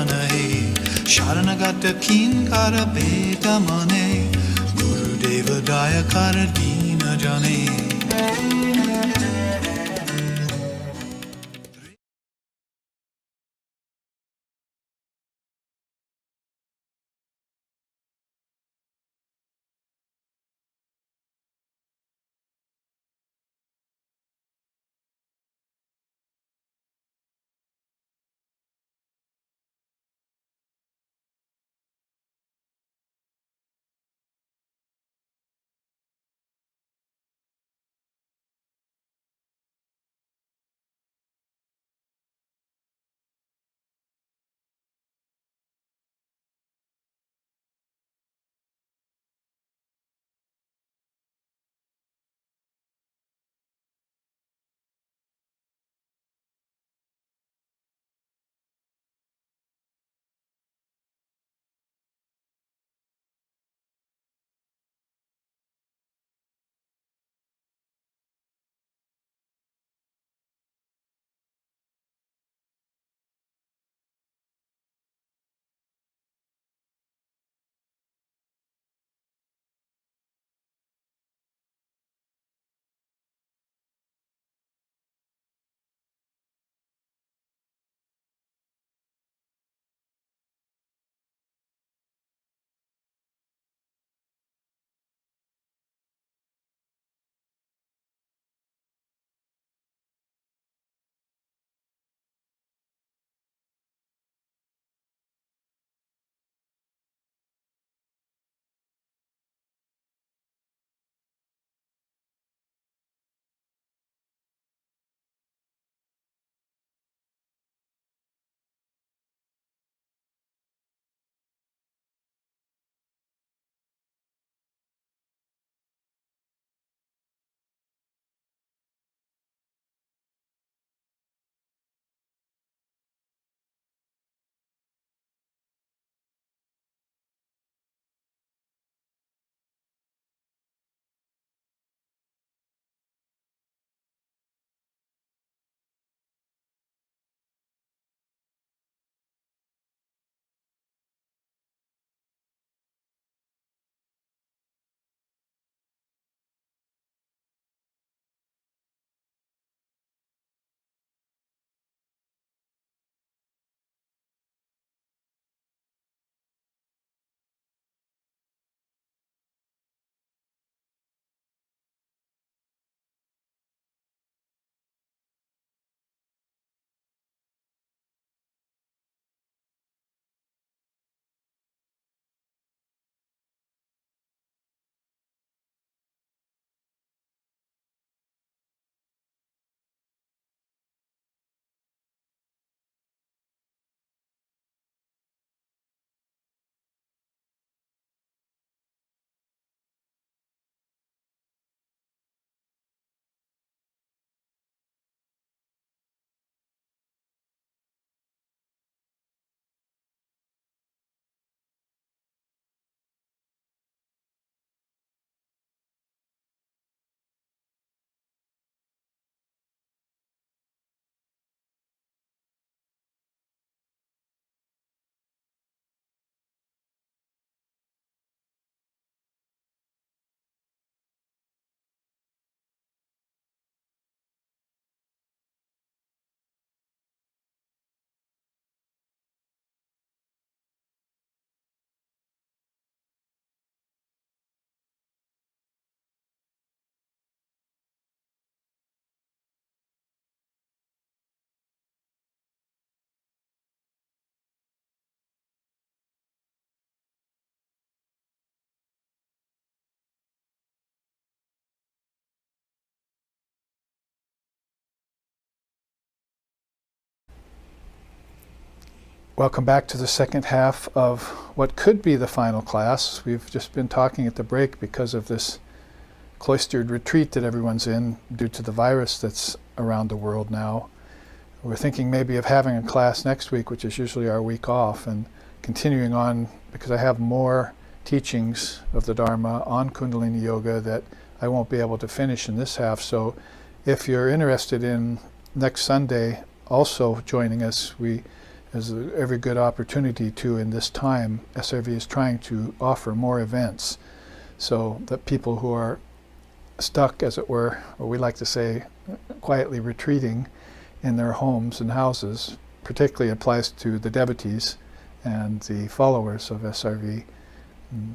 nahi, Sharanagata kinkara beta mane, Guru Deva Dayakara dina jane. Welcome back to the second half of what could be the final class. We've just been talking at the break because of this cloistered retreat that everyone's in due to the virus that's around the world now. We're thinking maybe of having a class next week, which is usually our week off, and continuing on because I have more teachings of the Dharma on Kundalini Yoga that I won't be able to finish in this half. So if you're interested in next Sunday also joining us, we there's every good opportunity to, in this time, SRV is trying to offer more events so that people who are stuck, as it were, or we like to say, quietly retreating in their homes and houses, particularly applies to the devotees and the followers of SRV,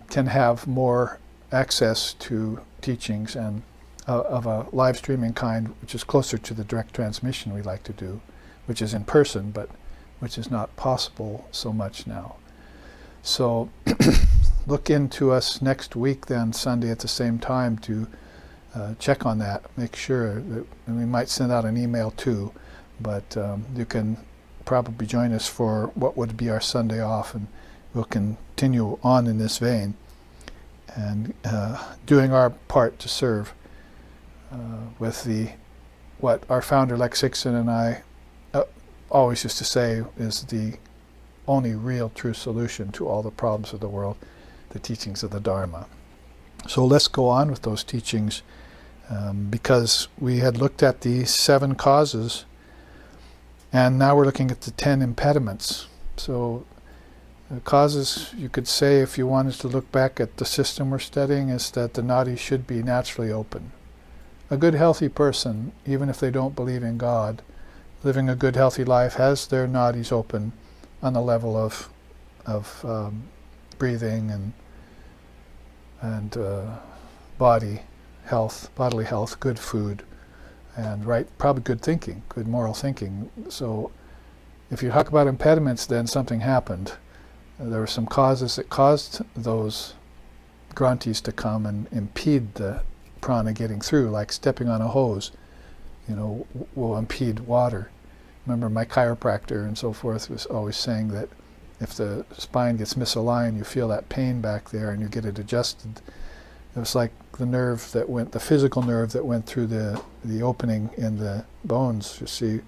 can have more access to teachings and of a live streaming kind, which is closer to the direct transmission we like to do, which is in person, but which is not possible so much now. So look into us next week then, Sunday at the same time, to check on that, make sure that, and we might send out an email too, but you can probably join us for what would be our Sunday off, and we'll continue on in this vein and doing our part to serve with what our founder Lex Sixon and I always used to say is the only real true solution to all the problems of the world, the teachings of the Dharma. So let's go on with those teachings, because we had looked at the 7 causes, and now we're looking at the 10 impediments. So the causes, you could say, if you wanted to look back at the system we're studying, is that the nadis should be naturally open. A good healthy person, even if they don't believe in God, living a good healthy life, has their nadis open on the level of breathing and bodily health, good food, and probably good thinking, good moral thinking. So if you talk about impediments, then something happened. There were some causes that caused those granthis to come and impede the prana getting through, like stepping on a hose, will impede water. Remember, my chiropractor and so forth was always saying that if the spine gets misaligned, you feel that pain back there and you get it adjusted. It was like the physical nerve that went through the opening in the bones, you see,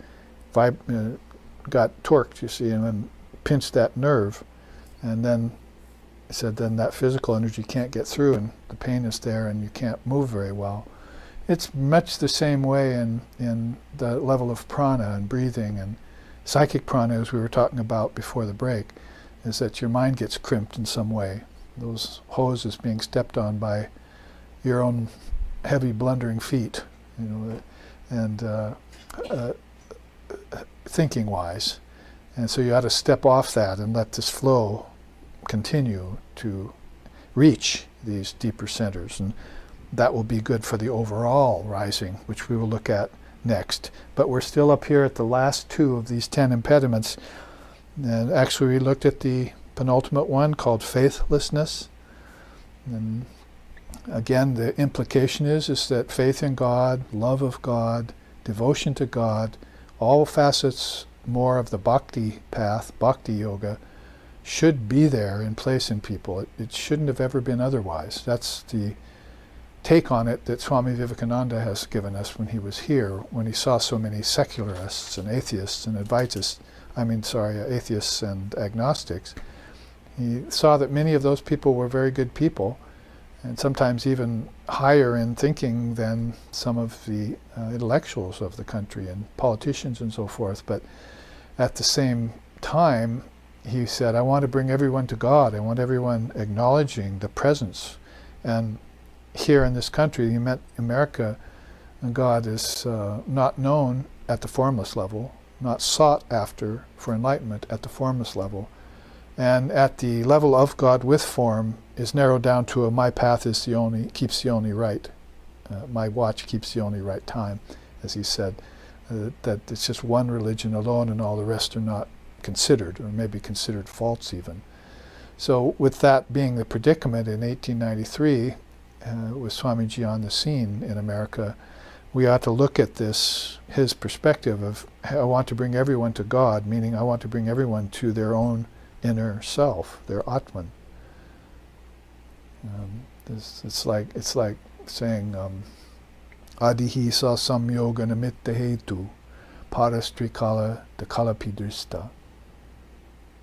got torqued, you see, and then pinched that nerve. And then he said then that physical energy can't get through and the pain is there and you can't move very well. It's much the same way in the level of prana and breathing and psychic prana, as we were talking about before the break, is that your mind gets crimped in some way. Those hoses being stepped on by your own heavy blundering feet, and thinking wise. And so you ought to step off that and let this flow continue to reach these deeper centers, and that will be good for the overall rising, which we will look at next. But we're still up here at the last 2 of these 10 impediments, and actually we looked at the penultimate one called faithlessness. And again, the implication is that faith in God, love of God, devotion to God, all facets more of the bhakti path, bhakti yoga, should be there in place in people. It shouldn't have ever been otherwise. That's the take on it that Swami Vivekananda has given us when he was here, when he saw so many secularists and atheists and atheists and agnostics. He saw that many of those people were very good people, and sometimes even higher in thinking than some of the intellectuals of the country and politicians and so forth. But at the same time, he said, I want to bring everyone to God. I want everyone acknowledging the presence. And here in this country, he meant America, and God is not known at the formless level, not sought after for enlightenment at the formless level. And at the level of God with form is narrowed down to my path keeps the only right. My watch keeps the only right time, as he said. That it's just one religion alone and all the rest are not considered, or maybe considered false even. So with that being the predicament in 1893, with Swamiji on the scene in America, we ought to look at this, his perspective of, I want to bring everyone to God, meaning I want to bring everyone to their own inner self, their Atman. It's like saying, Adihi sa samyoga namitta hetu, parastrikala dakalapidrista,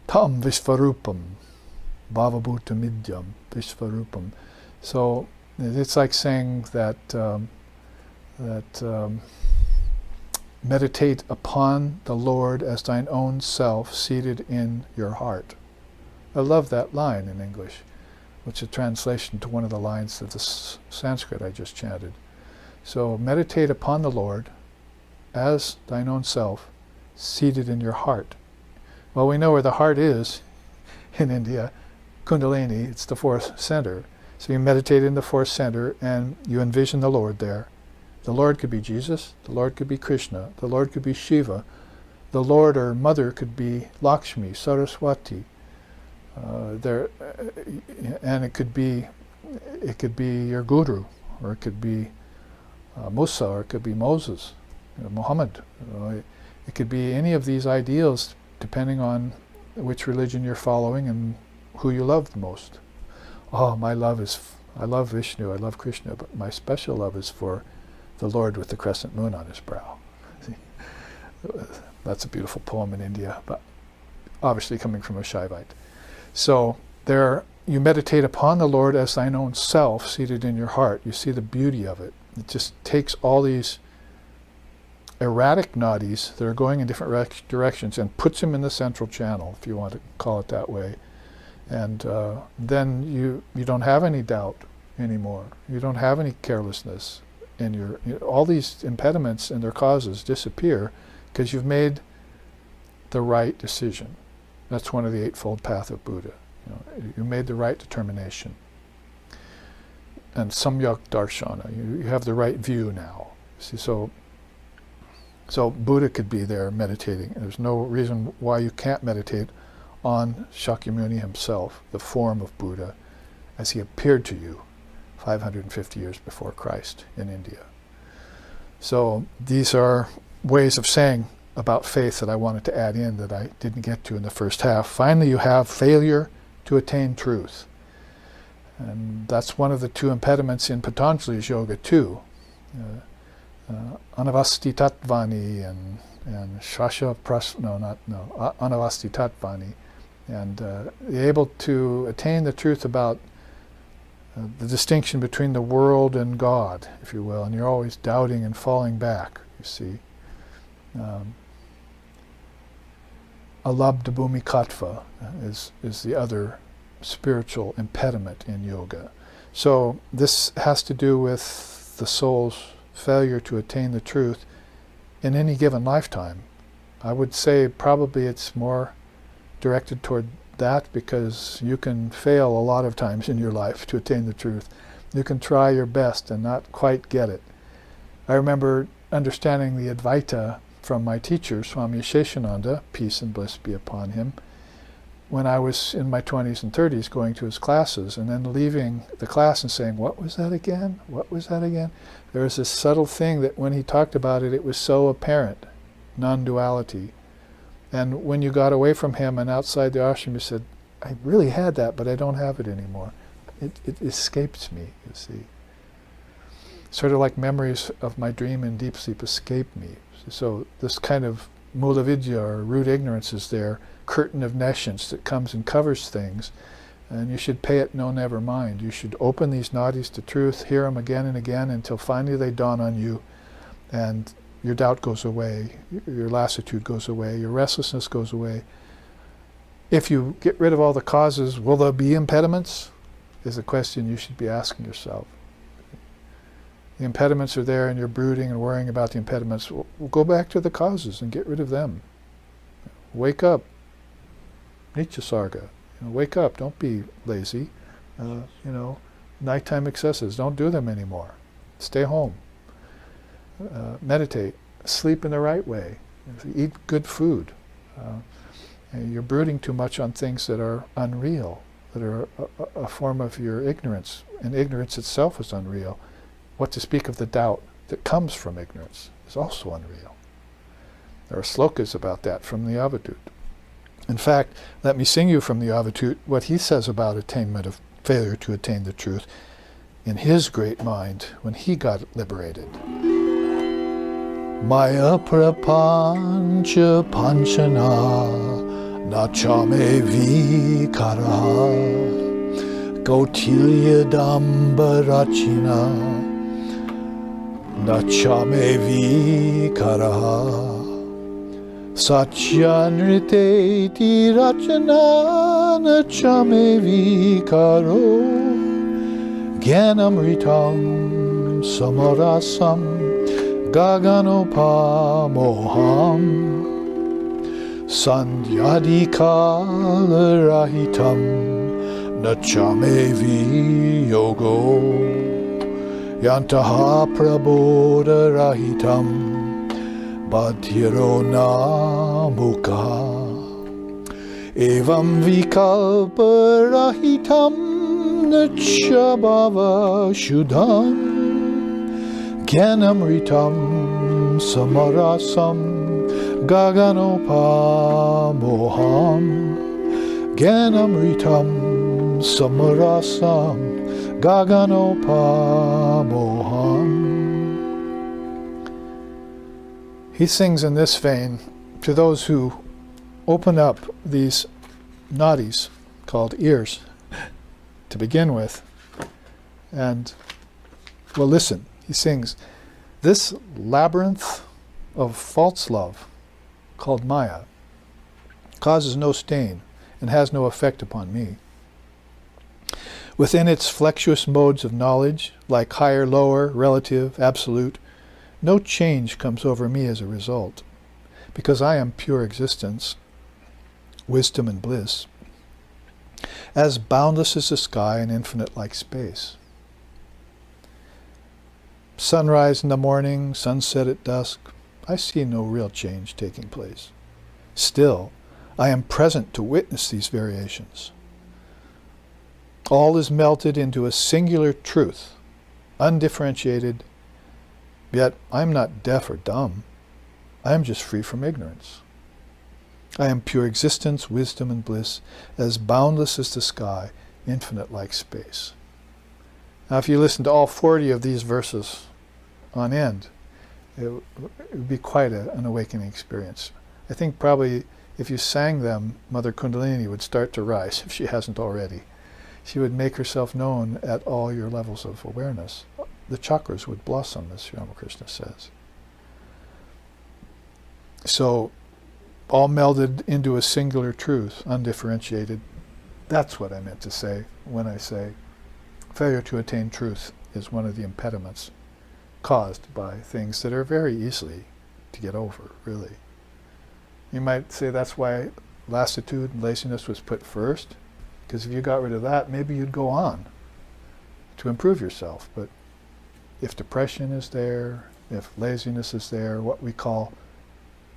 tam vishvarupam, bhavabhuta midyam vishvarupam. So meditate upon the Lord as thine own self seated in your heart. I love that line in English, which is a translation to one of the lines of the Sanskrit I just chanted. So meditate upon the Lord as thine own self seated in your heart. Well, we know where the heart is in India, Kundalini, it's the fourth center. So you meditate in the fourth center and you envision the Lord there. The Lord could be Jesus, the Lord could be Krishna, the Lord could be Shiva, the Lord or Mother could be Lakshmi, Saraswati. And it could be your Guru, or it could be Musa, or it could be Moses, Muhammad. It could be any of these ideals, depending on which religion you're following and who you love the most. Oh, I love Vishnu, I love Krishna, but my special love is for the Lord with the crescent moon on his brow. See? That's a beautiful poem in India, but obviously coming from a Shaivite. So there, you meditate upon the Lord as thine own self seated in your heart. You see the beauty of it. It just takes all these erratic nadis that are going in different directions and puts them in the central channel, if you want to call it that way. And then you don't have any doubt anymore. You don't have any carelessness. All these impediments and their causes disappear because you've made the right decision. That's one of the Eightfold Path of Buddha. You made the right determination. And samyak darshana, you have the right view now. See, so Buddha could be there meditating. There's no reason why you can't meditate on Shakyamuni himself, the form of Buddha, as he appeared to you 550 years before Christ in India. So these are ways of saying about faith that I wanted to add in that I didn't get to in the first half. Finally, you have failure to attain truth. And that's one of the two impediments in Patanjali's yoga too. Anavasti tattvani and shasha anavasti tattvani. And able to attain the truth about the distinction between the world and God, if you will, and you're always doubting and falling back, you see. Alabdha bhumikatva is the other spiritual impediment in yoga. So this has to do with the soul's failure to attain the truth in any given lifetime. I would say probably it's more directed toward that because you can fail a lot of times in your life to attain the truth. You can try your best and not quite get it. I remember understanding the Advaita from my teacher, Swami Sheshananda, peace and bliss be upon him, when I was in my 20s and 30s going to his classes and then leaving the class and saying, what was that again? What was that again? There was this subtle thing that when he talked about it, it was so apparent, non-duality. And when you got away from him and outside the ashram, you said, I really had that, but I don't have it anymore. It escaped me, you see. Sort of like memories of my dream and deep sleep escaped me. So this kind of mula vidya, or root ignorance, is there, curtain of nescience that comes and covers things, and you should pay it no never mind. You should open these nadis to truth, hear them again and again until finally they dawn on you, and your doubt goes away, your lassitude goes away, your restlessness goes away. If you get rid of all the causes, will there be impediments? Is a question you should be asking yourself. The impediments are there and you're brooding and worrying about the impediments. Well, go back to the causes and get rid of them. Wake up. Nityasarga. Wake up. Don't be lazy. Nighttime excesses. Don't do them anymore. Stay home. Meditate. Sleep in the right way. Eat good food. You're brooding too much on things that are unreal, that are a form of your ignorance, and ignorance itself is unreal. What to speak of the doubt that comes from ignorance is also unreal. There are slokas about that from the Avadut. In fact, let me sing you from the Avadut what he says about attainment of failure to attain the truth in his great mind when he got liberated. Maya prapancha panchana nachame vikaraha Kautilya dambarachina Nachamevi karaha Satyanriteti rachana Nachamevi karo Gyanamritam samarasam Gaganopamoham Sandhyadikal-rahitam Nachamevi yogo Yantaha prabodha-rahitam Badhirona mukha Evam vikalpa-rahitam Nachabhava shuddham Gyanamritam samarasam Gaganopamoham Gyanamritam samarasam Gaganopamoham. He sings in this vein to those who open up these nadis called ears to begin with. And, well, listen, he sings, this labyrinth of false love called Maya causes no stain and has no effect upon me. Within its flexuous modes of knowledge, like higher, lower, relative, absolute, no change comes over me as a result, because I am pure existence, wisdom and bliss, as boundless as the sky and infinite like space. Sunrise in the morning, sunset at dusk, I see no real change taking place. Still, I am present to witness these variations. All is melted into a singular truth, undifferentiated, yet I am not deaf or dumb. I am just free from ignorance. I am pure existence, wisdom and bliss, as boundless as the sky, infinite like space. Now if you listen to all 40 of these verses on end, it would be quite an awakening experience. I think probably if you sang them, Mother Kundalini would start to rise, if she hasn't already. She would make herself known at all your levels of awareness. The chakras would blossom, as Ramakrishna says. So, all melded into a singular truth, undifferentiated. That's what I meant to say when I say failure to attain truth is one of the impediments caused by things that are very easily to get over, really. You might say that's why lassitude and laziness was put first, because if you got rid of that, maybe you'd go on to improve yourself. But if depression is there, if laziness is there, what we call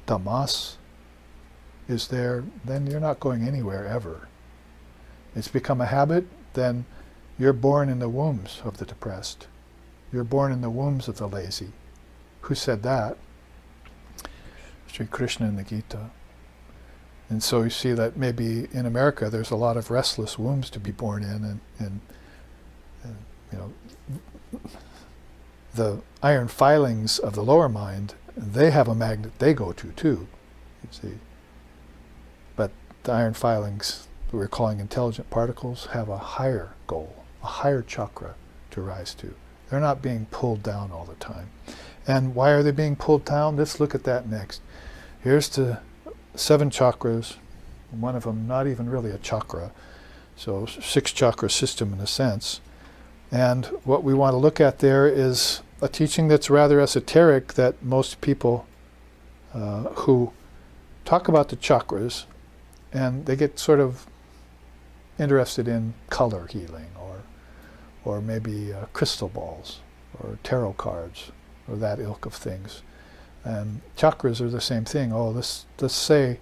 tamas is there, then you're not going anywhere ever. It's become a habit, then you're born in the wombs of the depressed. You're born in the wombs of the lazy. Who said that? Sri Krishna in the Gita. And so you see that maybe in America there's a lot of restless wombs to be born in, and you know, the iron filings of the lower mind, they have a magnet they go to too, you see. But the iron filings that we're calling intelligent particles have a higher goal, a higher chakra to rise to. They're not being pulled down all the time. And why are they being pulled down? Let's look at that next. Here's the 7 chakras, one of them not even really a chakra, so 6 chakra system in a sense. And what we want to look at there is a teaching that's rather esoteric that most people who talk about the chakras, and they get sort of interested in color healing or maybe crystal balls or tarot cards or that ilk of things. And chakras are the same thing. Oh, let's say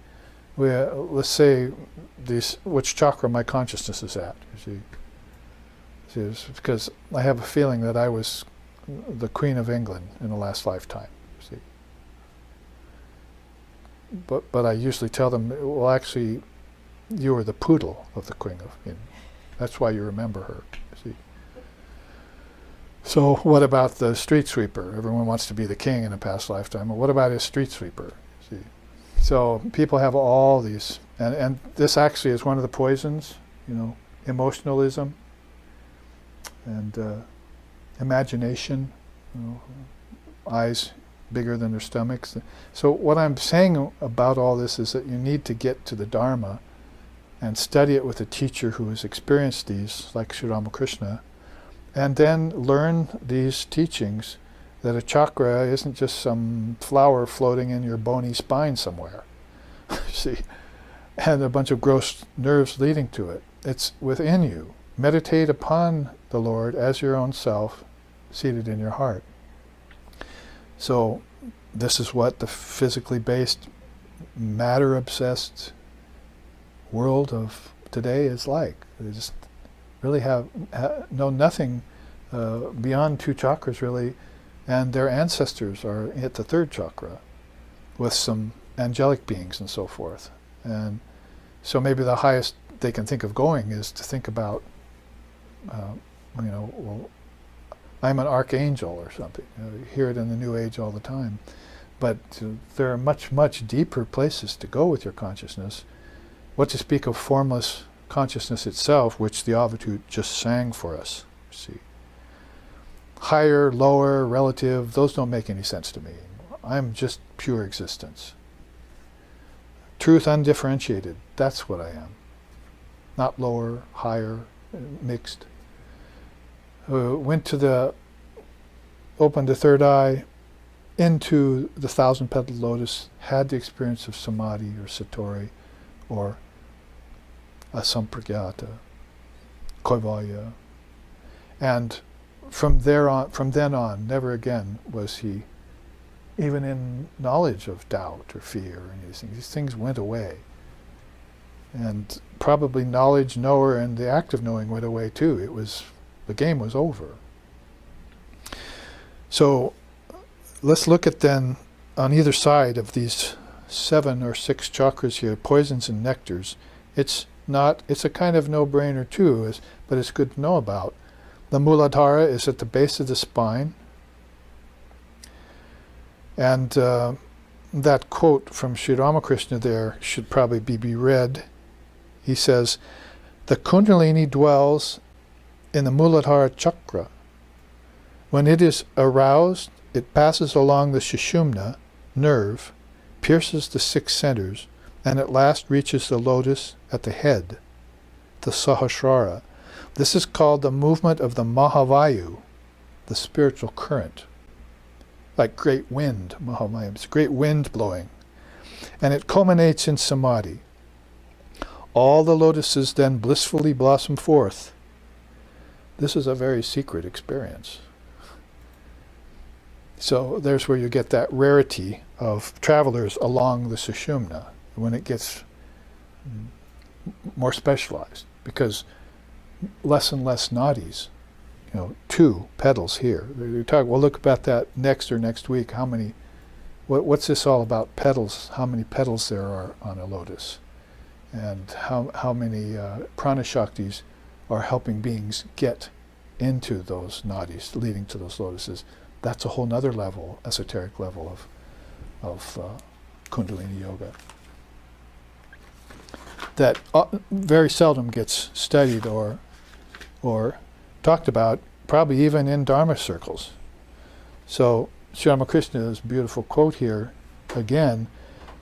which chakra my consciousness is at. You see, because I have a feeling that I was the Queen of England in the last lifetime. You see, but I usually tell them, well, actually, you were the poodle of the Queen of England. That's why you remember her. You see. So what about the street sweeper? Everyone wants to be the king in a past lifetime. Well, what about his street sweeper? See? So people have all these, and this actually is one of the poisons, emotionalism and imagination. eyes bigger than their stomachs. So what I'm saying about all this is that you need to get to the Dharma and study it with a teacher who has experienced these, like Sri Ramakrishna, and then learn these teachings that a chakra isn't just some flower floating in your bony spine somewhere, see, and a bunch of gross nerves leading to it. It's within you. Meditate upon the Lord as your own self, seated in your heart. So this is what the physically based, matter-obsessed world of today is like. They just really know nothing beyond 2 chakras, really, and their ancestors are at the 3rd chakra with some angelic beings and so forth. And so maybe the highest they can think of going is to think about, well, I'm an archangel or something. You hear it in the New Age all the time. But there are much, much deeper places to go with your consciousness. What to speak of formless consciousness itself, which the Avatut just sang for us. See, higher, lower, relative, those don't make any sense to me. I'm just pure existence. Truth undifferentiated, that's what I am. Not lower, higher, mixed. Opened the 3rd eye into the 1,000-petaled lotus, had the experience of samadhi or satori or asampragyata, kaivalya. And from then on, never again was he even in knowledge of doubt or fear or anything. These things went away. And probably knowledge, knower, and the act of knowing went away too. The game was over. So let's look at then on either side of these 7 or 6 chakras here, poisons and nectars. It's a kind of no-brainer too, but it's good to know about. The Muladhara is at the base of the spine. And that quote from Sri Ramakrishna there should probably be read. He says, the Kundalini dwells in the Muladhara Chakra. When it is aroused, it passes along the Sushumna nerve, pierces the 6 centers, and at last reaches the lotus at the head, the Sahasrara. This is called the movement of the Mahavayu, the spiritual current. Like great wind, Mahavayu, it's great wind blowing. And it culminates in samadhi. All the lotuses then blissfully blossom forth. This is a very secret experience. So there's where you get that rarity of travelers along the Sushumna when it gets more specialized, because less and less nadis, 2 petals here. We'll look about that next week. What's this all about petals? How many petals there are on a lotus? And how many prana shaktis are helping beings get into those nadis, leading to those lotuses. That's a whole nother level, esoteric level of Kundalini Yoga that very seldom gets studied or talked about, probably even in Dharma circles. So Sri Ramakrishna's beautiful quote here, again,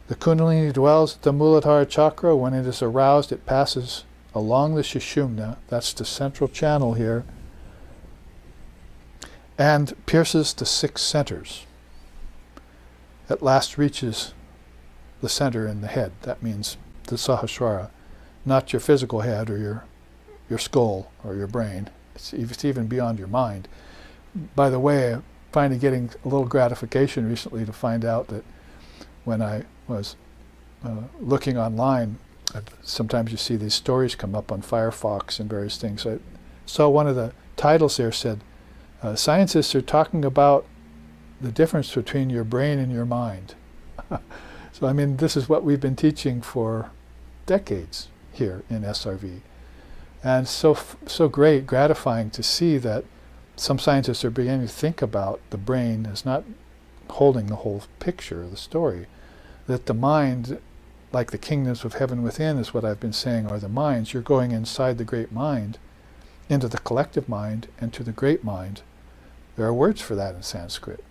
the Kundalini dwells at the Muladhara Chakra. When it is aroused, it passes along the Sushumna, that's the central channel here, and pierces the 6 centers. At last reaches the center in the head. That means the Sahasrara, not your physical head or your skull or your brain. It's even beyond your mind. By the way, I'm finally getting a little gratification recently to find out that when I was looking online, sometimes you see these stories come up on Firefox and various things. I saw one of the titles there said, scientists are talking about the difference between your brain and your mind. So this is what we've been teaching for decades here in SRV. And so great, gratifying to see that some scientists are beginning to think about the brain as not holding the whole picture, the story, that the mind, like the kingdoms of heaven within, is what I've been saying, are the minds. You're going inside the great mind, into the collective mind, and to the great mind. There are words for that in Sanskrit.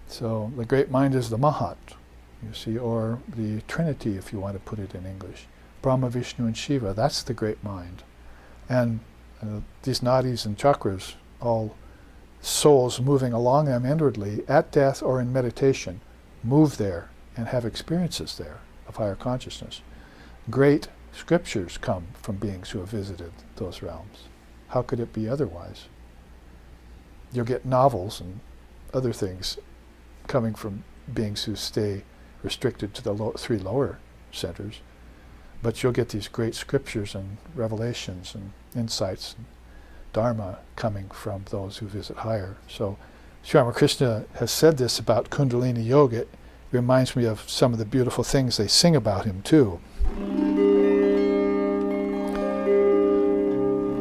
So the great mind is the Mahat, you see, or the Trinity, if you want to put it in English. Brahma, Vishnu, and Shiva, that's the great mind. And these nadis and chakras, all souls moving along them inwardly, at death or in meditation, move there and have experiences there of higher consciousness. Great scriptures come from beings who have visited those realms. How could it be otherwise? You'll get novels and other things coming from beings who stay restricted to the three lower centers, but you'll get these great scriptures and revelations and insights and Dharma coming from those who visit higher. So Sri Ramakrishna has said this about Kundalini Yoga. It reminds me of some of the beautiful things they sing about him too.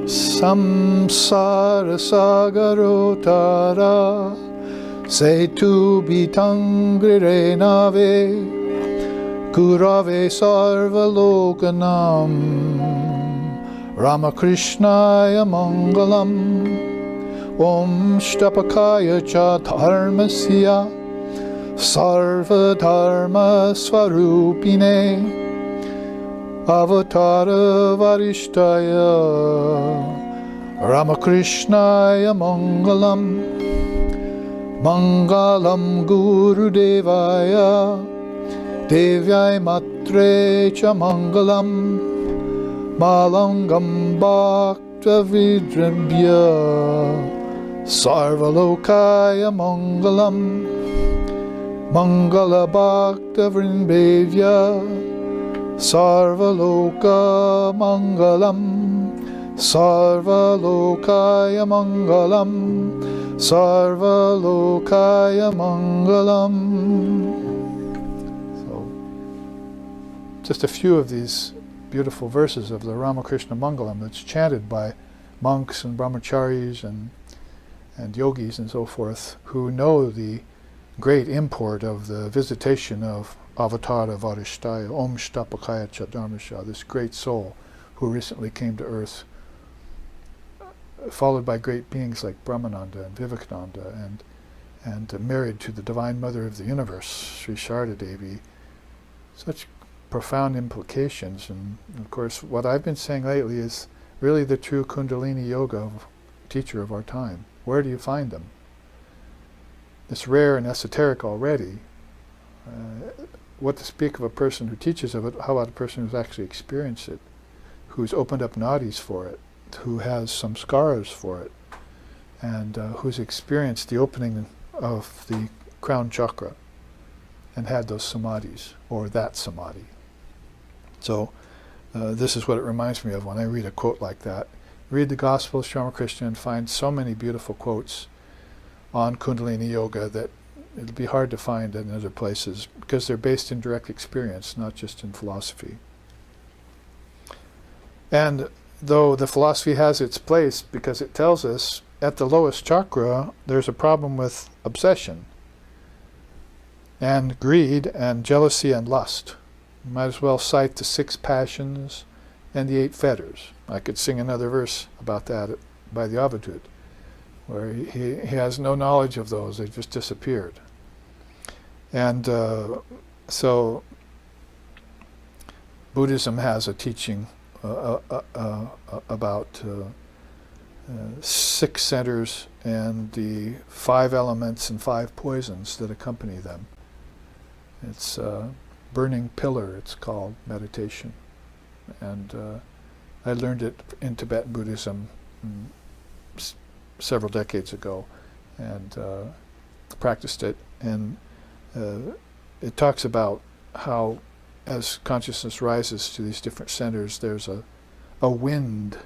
Samsara sagarotara setu bitangre nave kurave sarva lokanam Ramakrishnaya Mangalam Om Shtapakaya Cha Dharmasya Sarva Dharma Swarupine Avatara Varishtaya Ramakrishnaya Mangalam Mangalam Guru Devaya Devyai Matre Cha Mangalam Malangam Bhakta Vidrabhya Sarvalokaya Mangalam Mangala Bhakta Vrinbevya Sarvaloka Mangalam Sarvalokaya Mangalam Sarvalokaya Mangalam. So, just a few of these beautiful verses of the Ramakrishna Mangalam that's chanted by monks and brahmacharis and yogis and so forth who know the great import of the visitation of Avatara Varishtaya, Om Shtapakaya Chadarmasha, this great soul who recently came to earth, followed by great beings like Brahmananda and Vivekananda, and married to the Divine Mother of the Universe, Sri Sharda Devi. Such profound implications, and of course what I've been saying lately is really the true Kundalini Yoga teacher of our time. Where do you find them? It's rare and esoteric already. What to speak of a person who teaches of it, how about a person who's actually experienced it, who's opened up nadis for it, who has some scars for it, and who's experienced the opening of the crown chakra and had those samadhis, or that samadhi. So this is what it reminds me of when I read a quote like that. Read the Gospel of Sri Ramakrishna and find so many beautiful quotes on Kundalini Yoga that it'll be hard to find in other places because they're based in direct experience, not just in philosophy. And though the philosophy has its place because it tells us at the lowest chakra there's a problem with obsession and greed and jealousy and lust. You might as well cite the 6 passions and the 8 fetters. I could sing another verse about that by the Avadut, where he has no knowledge of those, they just disappeared. And so Buddhism has a teaching about 6 centers and the 5 elements and 5 poisons that accompany them. It's burning pillar, it's called, meditation. And I learned it in Tibetan Buddhism several decades ago and practiced it. And it talks about how as consciousness rises to these different centers, there's a wind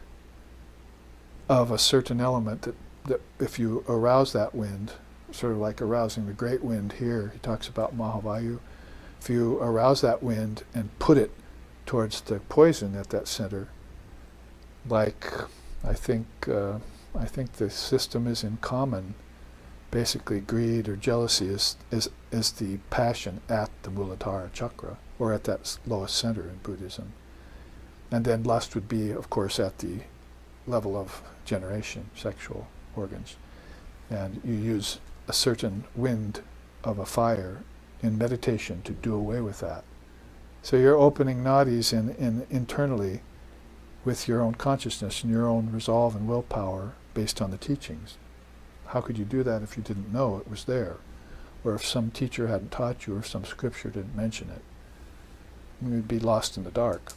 of a certain element that if you arouse that wind, sort of like arousing the great wind here, he talks about Mahavayu, if you arouse that wind and put it towards the poison at that center, like I think the system is in common. Basically, greed or jealousy is the passion at the Muladhara chakra, or at that lowest center in Buddhism. And then lust would be, of course, at the level of generation, sexual organs. And you use a certain wind of a fire in meditation to do away with that. So you're opening nadis in internally with your own consciousness and your own resolve and willpower based on the teachings. How could you do that if you didn't know it was there? Or if some teacher hadn't taught you, or if some scripture didn't mention it? You'd be lost in the dark.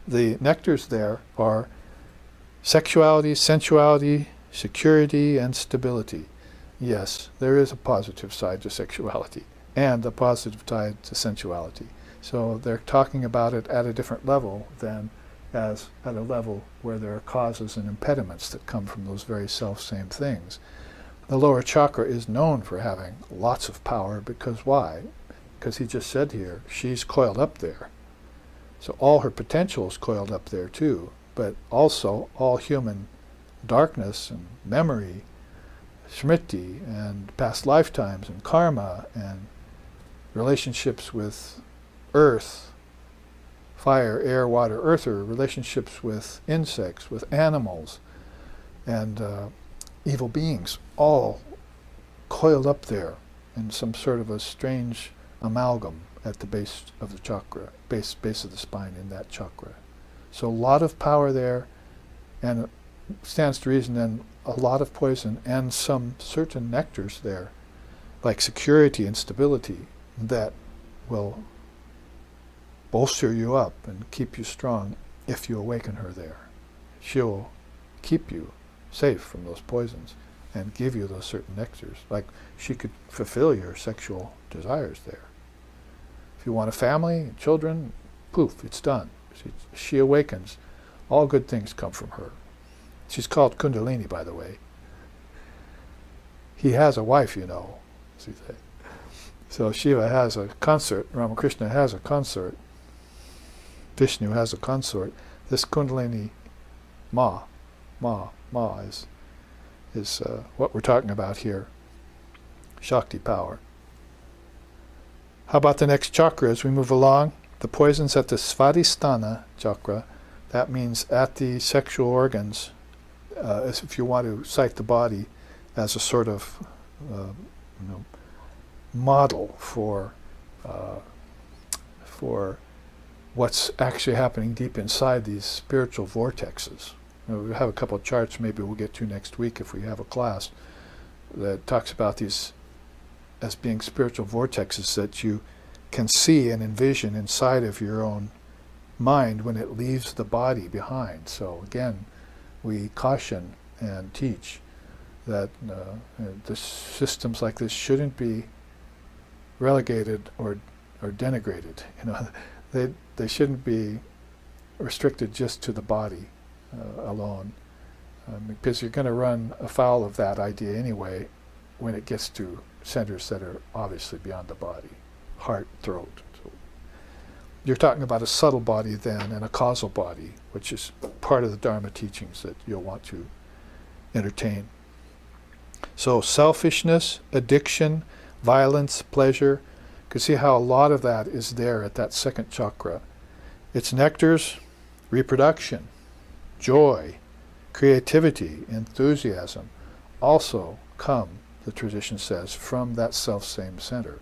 The nectars there are sexuality, sensuality, security, and stability. Yes, there is a positive side to sexuality and a positive side to sensuality. So they're talking about it at a different level than as at a level where there are causes and impediments that come from those very self-same things. The lower chakra is known for having lots of power because why? Because he just said here, she's coiled up there. So all her potential is coiled up there too, but also all human darkness and memory, smriti and past lifetimes and karma and relationships with earth, fire, air, water, earther, relationships with insects, with animals, and evil beings, all coiled up there in some sort of a strange amalgam at the base of the chakra, base of the spine in that chakra. So a lot of power there, and it stands to reason then a lot of poison and some certain nectars there, like security and stability, that will bolster you up and keep you strong if you awaken her there. She'll keep you safe from those poisons and give you those certain nectars. Like she could fulfill your sexual desires there. If you want a family, children, poof, it's done. She awakens. All good things come from her. She's called Kundalini, by the way. He has a wife, you know. So Shiva has a consort, Ramakrishna has a consort, Vishnu has a consort. This Kundalini Ma is what we're talking about here. Shakti power. How about the next chakra as we move along? The poisons at the Svadhisthana chakra. That means at the sexual organs, as if you want to cite the body as a sort of model for what's actually happening deep inside these spiritual vortexes. We have a couple of charts maybe we'll get to next week if we have a class that talks about these as being spiritual vortexes that you can see and envision inside of your own mind when it leaves the body behind. So again, we caution and teach that the systems like this shouldn't be relegated or denigrated. They shouldn't be restricted just to the body alone, because you're going to run afoul of that idea anyway when it gets to centers that are obviously beyond the body, heart, throat. So you're talking about a subtle body then and a causal body, which is part of the Dharma teachings that you'll want to entertain. So selfishness, addiction, violence, pleasure, you can see how a lot of that is there at that second chakra. Its nectars, reproduction, joy, creativity, enthusiasm, also come, the tradition says, from that self-same center.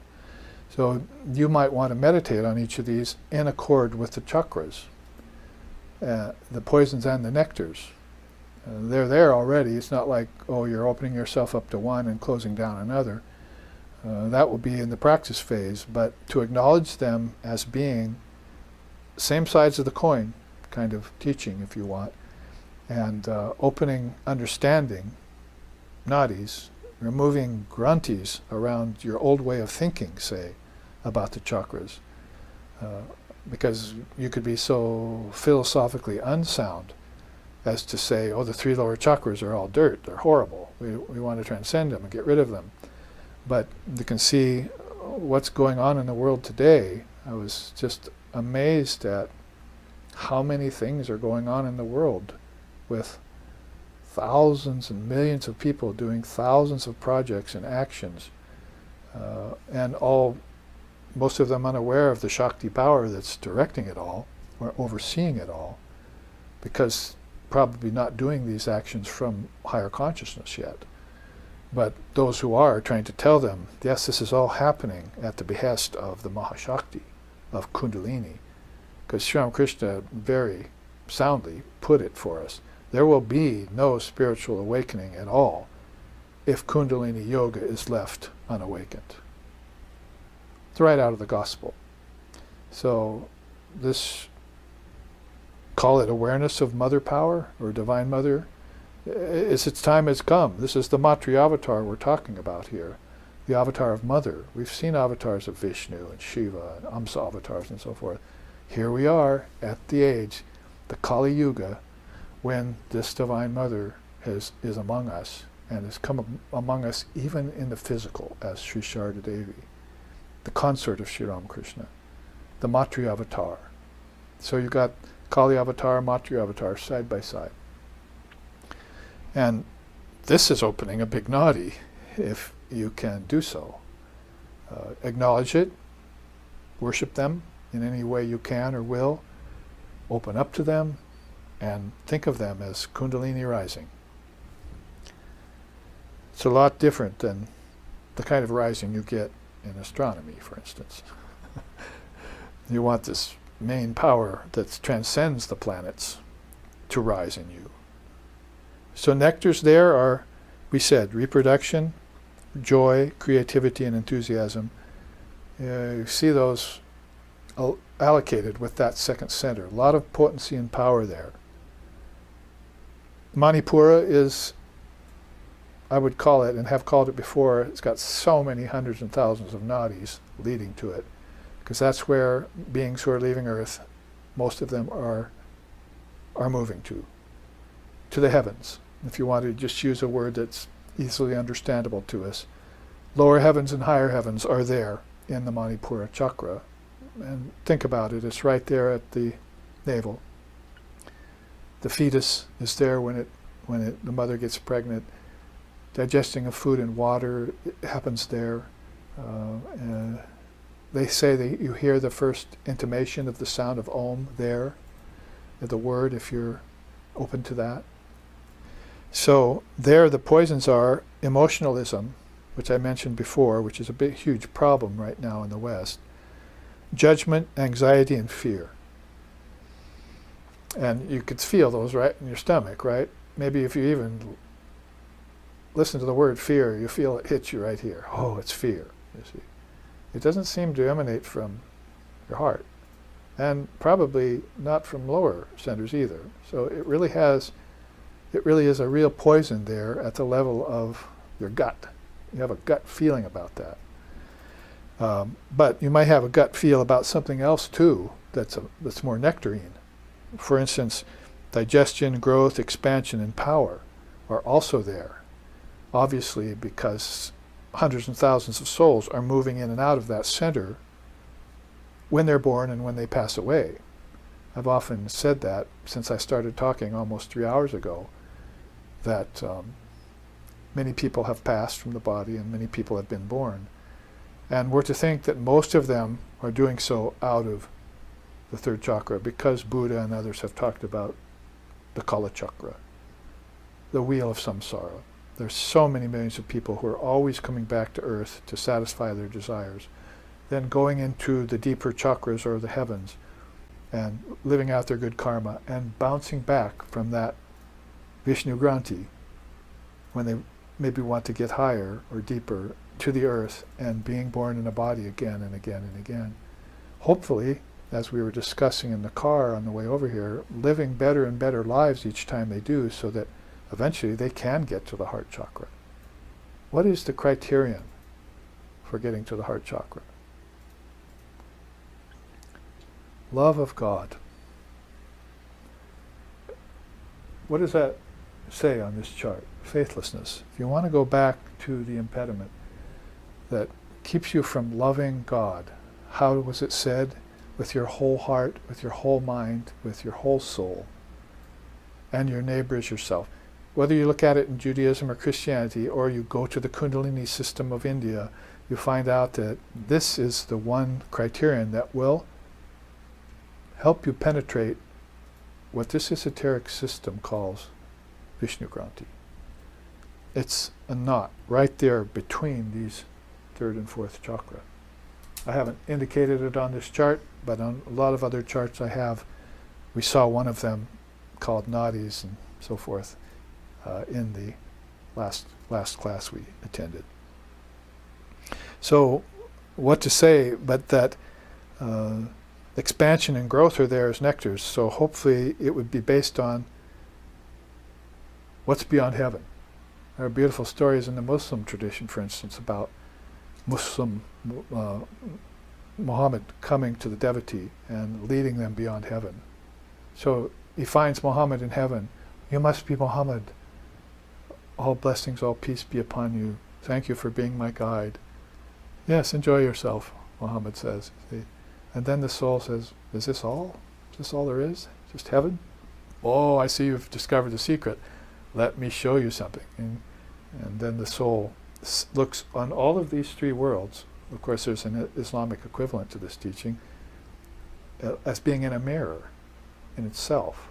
So you might want to meditate on each of these in accord with the chakras, the poisons and the nectars. They're there already. It's not like, oh, you're opening yourself up to one and closing down another. That will be in the practice phase, but to acknowledge them as being same sides of the coin kind of teaching, if you want, and opening understanding, nadis, removing grantis around your old way of thinking, say, about the chakras. Because you could be so philosophically unsound as to say, oh, the three lower chakras are all dirt, they're horrible, we want to transcend them and get rid of them. But you can see what's going on in the world today. I was just amazed at how many things are going on in the world with thousands and millions of people doing thousands of projects and actions, and most of them unaware of the Shakti power that's directing it all or overseeing it all, because probably not doing these actions from higher consciousness yet. But those who are trying to tell them, yes, this is all happening at the behest of the Mahashakti, of Kundalini, because Sri Krishna very soundly put it for us. There will be no spiritual awakening at all if Kundalini Yoga is left unawakened. It's right out of the gospel. So this, call it awareness of mother power or divine mother, its time has come. This is the Matri avatar we're talking about here, the avatar of mother. We've seen avatars of Vishnu and Shiva and Amsa avatars and so forth. Here we are at the age, the Kali Yuga, when this divine mother is among us and has come among us even in the physical as Sri Sharda Devi, the consort of Sri Ramakrishna, the Matri avatar. So you've got Kali avatar, Matri avatar side by side. And this is opening a big nadi if you can do so. Acknowledge it, worship them in any way you can or will, open up to them, and think of them as Kundalini rising. It's a lot different than the kind of rising you get in astronomy, for instance. You want this main power that transcends the planets to rise in you. So nectars there are, we said, reproduction, joy, creativity, and enthusiasm. You see those allocated with that second center. A lot of potency and power there. Manipura is, I would call it, and have called it before, it's got so many hundreds and thousands of nadis leading to it, because that's where beings who are leaving Earth, most of them are moving to the heavens. If you want to just use a word that's easily understandable to us, lower heavens and higher heavens are there in the Manipura chakra. And think about it, it's right there at the navel. The fetus is there when the mother gets pregnant. Digesting of food and water happens there. They say that you hear the first intimation of the sound of Om there, the word, if you're open to that. So there the poisons are emotionalism, which I mentioned before, which is a big, huge problem right now in the West. Judgment, anxiety, and fear. And you could feel those right in your stomach, right? Maybe if you even listen to the word fear, you feel it hits you right here. Oh, it's fear, you see. It doesn't seem to emanate from your heart, and probably not from lower centers either. So it really is a real poison there at the level of your gut. You have a gut feeling about that. But you might have a gut feel about something else too that's more nectarine. For instance, digestion, growth, expansion, and power are also there. Obviously, because hundreds and thousands of souls are moving in and out of that center when they're born and when they pass away. I've often said that since I started talking almost 3 hours ago, that many people have passed from the body and many people have been born. And we're to think that most of them are doing so out of the third chakra, because Buddha and others have talked about the Kala chakra, the wheel of samsara. There's so many millions of people who are always coming back to earth to satisfy their desires, then going into the deeper chakras or the heavens and living out their good karma and bouncing back from that Vishnu Granti when they maybe want to get higher or deeper to the earth and being born in a body again and again and again. Hopefully, as we were discussing in the car on the way over here, living better and better lives each time they do, so that eventually they can get to the heart chakra. What is the criterion for getting to the heart chakra? Love of God. What does that say on this chart? Faithlessness. If you want to go back to the impediment that keeps you from loving God, how was it said? With your whole heart, with your whole mind, with your whole soul, and your neighbor as yourself. Whether you look at it in Judaism or Christianity, or you go to the Kundalini system of India, you find out that this is the one criterion that will help you penetrate what this esoteric system calls Vishnu Granti. It's a knot right there between these third and fourth chakra. I haven't indicated it on this chart, but on a lot of other charts I have, we saw one of them called nadis and so forth in the last class we attended. So what to say but that expansion and growth are there as nectars, so hopefully it would be based on what's beyond heaven. There are beautiful stories in the Muslim tradition, for instance, about Muhammad coming to the devotee and leading them beyond heaven. So he finds Muhammad in heaven. You must be Muhammad. All blessings, all peace be upon you. Thank you for being my guide. Yes, enjoy yourself, Muhammad says. See? And then the soul says, is this all? Is this all there is? Just heaven? Oh, I see you've discovered the secret. Let me show you something. And then the soul looks on all of these three worlds. Of course, there's an Islamic equivalent to this teaching, as being in a mirror in itself.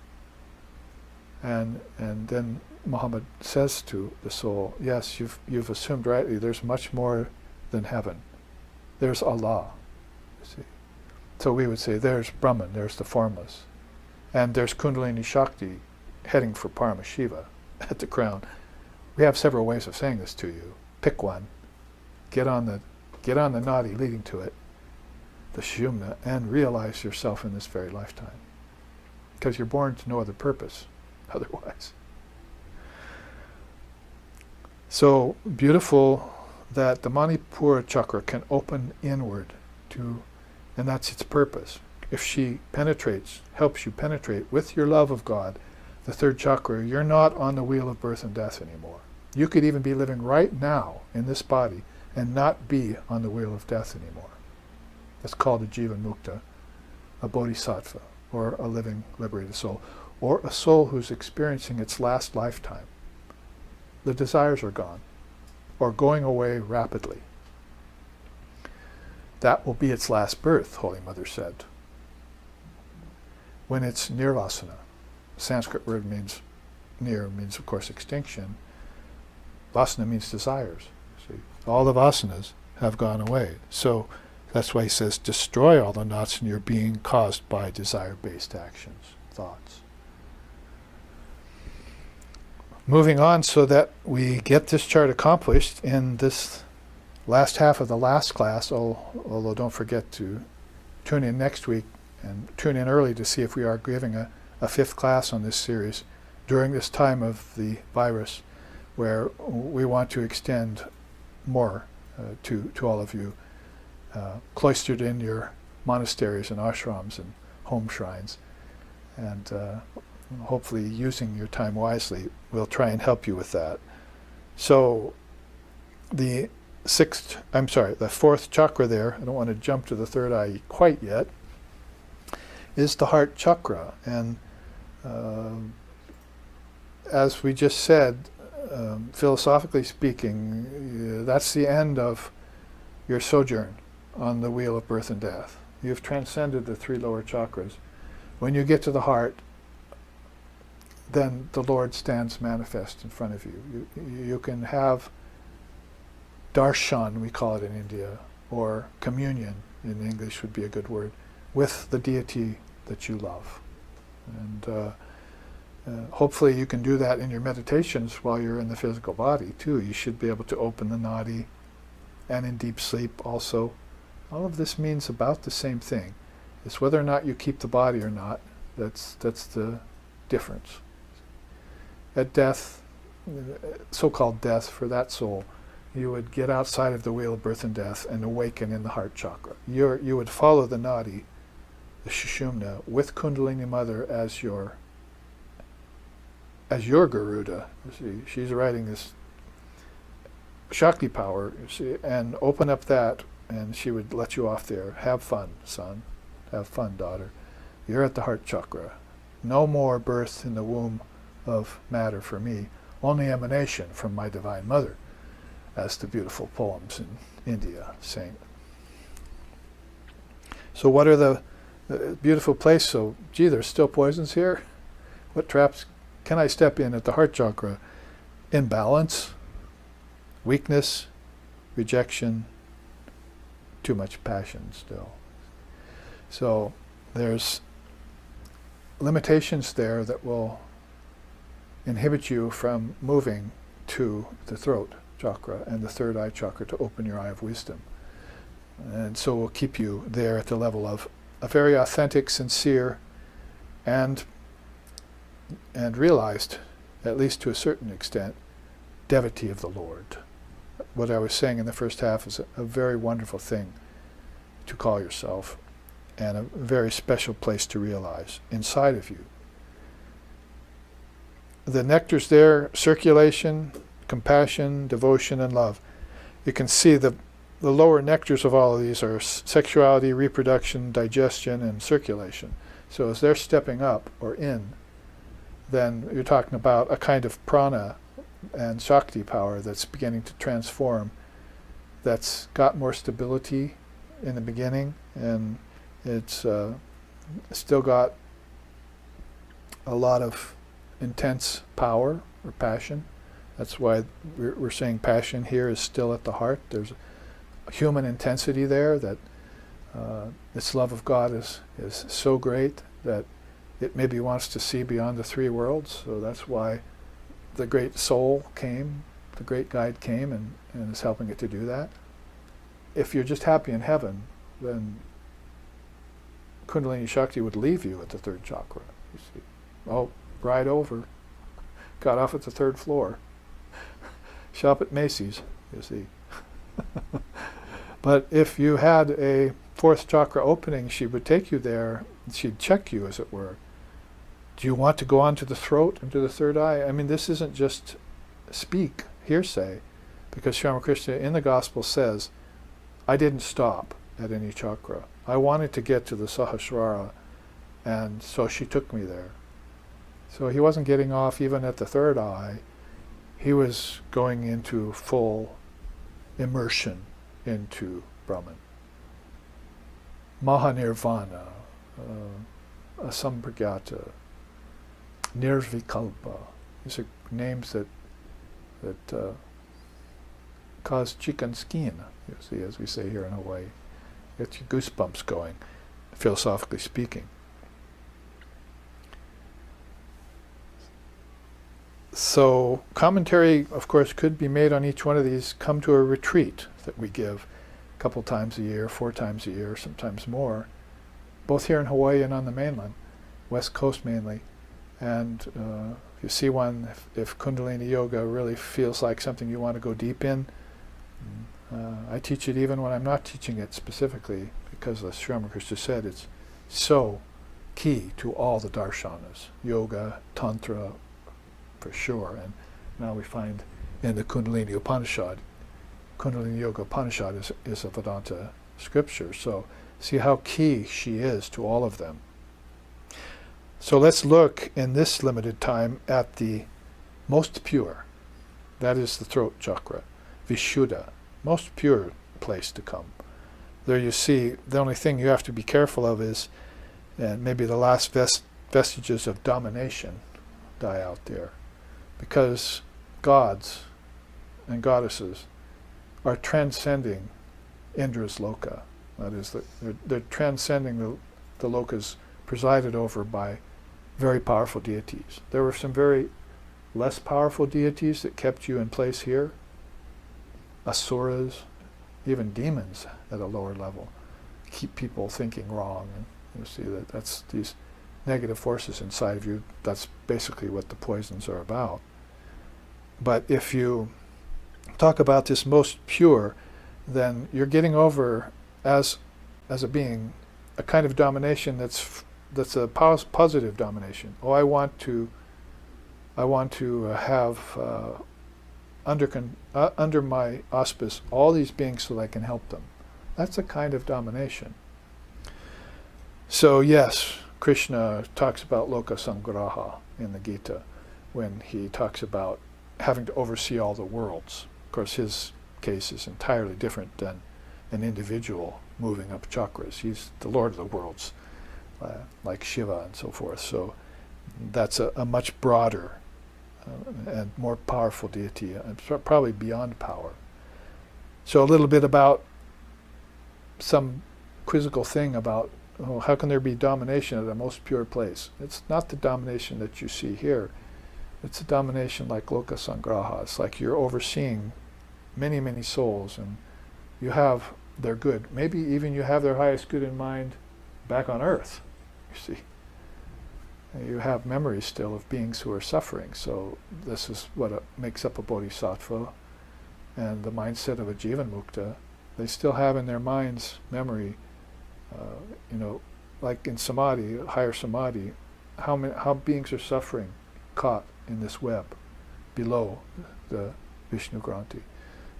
And then Muhammad says to the soul, yes, you've assumed rightly, there's much more than heaven. There's Allah, you see. So we would say there's Brahman, there's the formless. And there's Kundalini Shakti heading for Paramashiva at the crown. We have several ways of saying this to you. Pick one. Get on the nadi leading to it, the Sushumna, and realize yourself in this very lifetime. Because you're born to no other purpose otherwise. So beautiful that the Manipura chakra can open inward and that's its purpose. If she helps you penetrate with your love of God, the third chakra, you're not on the wheel of birth and death anymore. You could even be living right now in this body and not be on the wheel of death anymore. That's called a Jivan Mukta, a bodhisattva, or a living liberated soul, or a soul who's experiencing its last lifetime. The desires are gone, or going away rapidly. That will be its last birth, Holy Mother said. When it's nirvasana, Sanskrit word means of course extinction. Vasana means desires. See, all the vasanas have gone away. So that's why he says destroy all the knots in your being caused by desire-based actions, thoughts. Moving on so that we get this chart accomplished in this last half of the last class, although don't forget to tune in next week and tune in early to see if we are giving a fifth class on this series during this time of the virus, where we want to extend more to all of you cloistered in your monasteries and ashrams and home shrines, and hopefully using your time wisely. We'll try and help you with that. So the fourth chakra there, I don't want to jump to the third eye quite yet, is the heart chakra. And as we just said, philosophically speaking, that's the end of your sojourn on the wheel of birth and death. You've transcended the three lower chakras. When you get to the heart, then the Lord stands manifest in front of you. You can have darshan, we call it in India, or communion in English would be a good word, with the deity that you love. And hopefully you can do that in your meditations while you're in the physical body too. You should be able to open the nadi, and in deep sleep also. All of this means about the same thing. It's whether or not you keep the body or not. That's the difference. At death, so-called death for that soul, you would get outside of the wheel of birth and death and awaken in the heart chakra. You would follow the nadi, the Sushumna, with Kundalini Mother as your Garuda. You see, she's riding this Shakti power, you see, and open up that, and she would let you off there. Have fun, son. Have fun, daughter. You're at the heart chakra. No more birth in the womb of matter for me, only emanation from my Divine Mother, as the beautiful poems in India sing. So what are the beautiful place? So, gee, there's still poisons here? What traps can I step in at the heart chakra? Imbalance, weakness, rejection, too much passion still. So there's limitations there that will inhibit you from moving to the throat chakra and the third eye chakra to open your eye of wisdom. And so will keep you there at the level of a very authentic, sincere, and realized, at least to a certain extent, devotee of the Lord. What I was saying in the first half is a very wonderful thing to call yourself, and a very special place to realize inside of you. The nectar's there: circulation, compassion, devotion, and love. You can see the lower nectars of all of these are sexuality, reproduction, digestion, and circulation. So as they're stepping up or in, then you're talking about a kind of prana and Shakti power that's beginning to transform, that's got more stability in the beginning, and it's still got a lot of intense power or passion. That's why we're saying passion here is still at the heart. There's a human intensity there that this love of God is so great that it maybe wants to see beyond the three worlds. So that's why the great soul came, the great guide came and is helping it to do that. If you're just happy in heaven, then Kundalini Shakti would leave you at the third chakra. You see, oh, ride over, got off at the third floor, shop at Macy's, you see. But if you had a fourth chakra opening, she would take you there, she'd check you, as it were. Do you want to go on to the throat and to the third eye? I mean, this isn't just speak, hearsay, because Sri Ramakrishna in the Gospel says, I didn't stop at any chakra. I wanted to get to the Sahasrara, and so she took me there. So he wasn't getting off even at the third eye. He was going into full immersion into Brahman. Mahanirvana, Asampragyata, Nirvikalpa. These are names that cause chicken skin, you see, as we say here in Hawaii. Gets your goosebumps going, philosophically speaking. So commentary, of course, could be made on each one of these. Come to a retreat that we give a couple times a year, 4 times a year, sometimes more, both here in Hawaii and on the mainland, West Coast mainly. And if you see one, if Kundalini Yoga really feels like something you want to go deep in, I teach it even when I'm not teaching it specifically, because as Sri Ramakrishna said, it's so key to all the darshanas, yoga, tantra, for sure. And now we find in the Kundalini Upanishad, Kundalini Yoga Upanishad is a Vedanta scripture. So see how key she is to all of them. So let's look in this limited time at the most pure. That is the throat chakra, Vishuddha, most pure place to come. There you see, the only thing you have to be careful of is, and maybe the last vestiges of domination die out there. Because gods and goddesses are transcending Indra's loka. That is, they're transcending the lokas presided over by very powerful deities. There were some very less powerful deities that kept you in place here. Asuras, even demons at a lower level, keep people thinking wrong. And you see that's these negative forces inside of you. That's basically what the poisons are about. But if you talk about this most pure, then you're getting over as a being a kind of domination that's a positive domination. Oh, I want to have under my auspice all these beings so that I can help them. That's a kind of domination. So yes, Krishna talks about loka sangraha in the Gita when he talks about having to oversee all the worlds. Of course, his case is entirely different than an individual moving up chakras. He's the Lord of the worlds, like Shiva and so forth. So that's a much broader and more powerful deity, probably beyond power. So a little bit about some quizzical thing about, oh, how can there be domination at the most pure place? It's not the domination that you see here. It's a domination like Loka Sangraha. It's like you're overseeing many, many souls, and you have their good. Maybe even you have their highest good in mind back on earth, you see. You have memories still of beings who are suffering. So this is what makes up a bodhisattva, and the mindset of a jivan mukta. They still have in their minds memory, like in samadhi, higher samadhi, how beings are suffering caught in this web below the Vishnu Granthi.